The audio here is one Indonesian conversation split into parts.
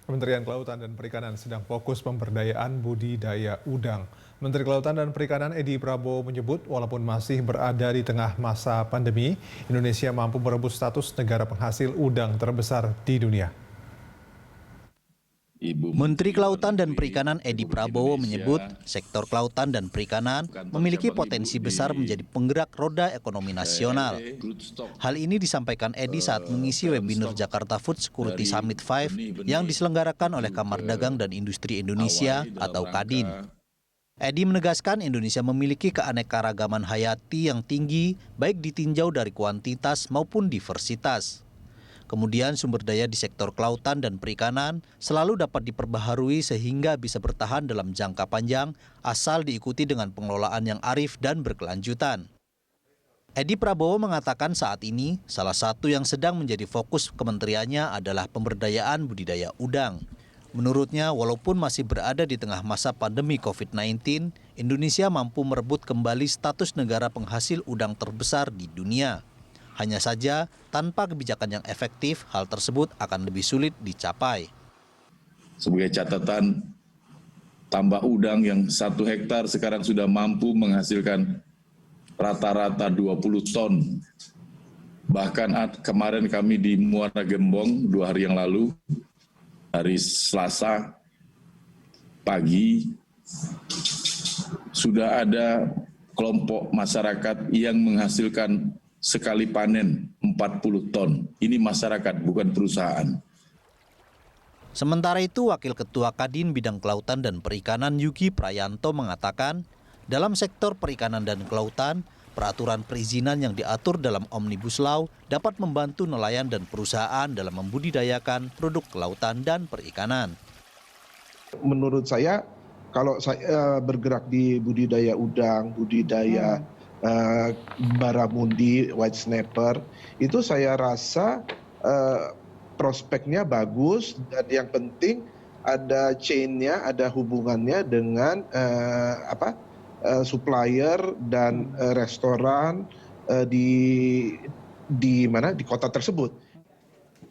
Kementerian Kelautan dan Perikanan sedang fokus pemberdayaan budidaya udang. Menteri Kelautan dan Perikanan Edi Prabowo menyebut walaupun masih berada di tengah masa pandemi, Indonesia mampu merebut status negara penghasil udang terbesar di dunia. Menteri Kelautan dan Perikanan Edi Prabowo menyebut sektor kelautan dan perikanan memiliki potensi besar menjadi penggerak roda ekonomi nasional. Hal ini disampaikan Edi saat mengisi webinar Jakarta Food Security Summit 5 yang diselenggarakan oleh Kamar Dagang dan Industri Indonesia atau Kadin. Edi menegaskan Indonesia memiliki keanekaragaman hayati yang tinggi baik ditinjau dari kuantitas maupun diversitas. Kemudian sumber daya di sektor kelautan dan perikanan selalu dapat diperbaharui sehingga bisa bertahan dalam jangka panjang asal diikuti dengan pengelolaan yang arif dan berkelanjutan. Edi Prabowo mengatakan saat ini salah satu yang sedang menjadi fokus kementeriannya adalah pemberdayaan budidaya udang. Menurutnya, walaupun masih berada di tengah masa pandemi COVID-19, Indonesia mampu merebut kembali status negara penghasil udang terbesar di dunia. Hanya saja, tanpa kebijakan yang efektif, hal tersebut akan lebih sulit dicapai. Sebagai catatan, tambak udang yang 1 hektar sekarang sudah mampu menghasilkan rata-rata 20 ton. Bahkan kemarin kami di Muara Gembong 2 hari yang lalu, hari Selasa pagi, sudah ada kelompok masyarakat yang menghasilkan sekali panen 40 ton. Ini masyarakat, bukan perusahaan. Sementara itu, Wakil Ketua Kadin Bidang Kelautan dan Perikanan Yuki Prayanto mengatakan, dalam sektor perikanan dan kelautan, peraturan perizinan yang diatur dalam Omnibus Law dapat membantu nelayan dan perusahaan dalam membudidayakan produk kelautan dan perikanan. Menurut saya, kalau saya bergerak di budidaya udang, budidaya baramundi, white snapper, itu saya rasa prospeknya bagus dan yang penting ada chain-nya, ada hubungannya dengan supplier dan restoran di kota tersebut.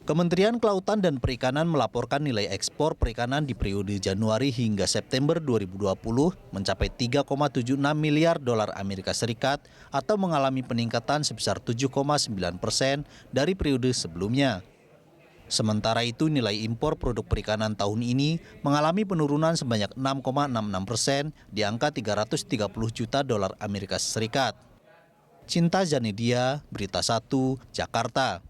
Kementerian Kelautan dan Perikanan melaporkan nilai ekspor perikanan di periode Januari hingga September 2020 mencapai 3,76 miliar dolar Amerika Serikat atau mengalami peningkatan sebesar 7,9% dari periode sebelumnya. Sementara itu nilai impor produk perikanan tahun ini mengalami penurunan sebanyak 6,66% di angka 330 juta dolar Amerika Serikat. Cinta Zanidia, Berita 1, Jakarta.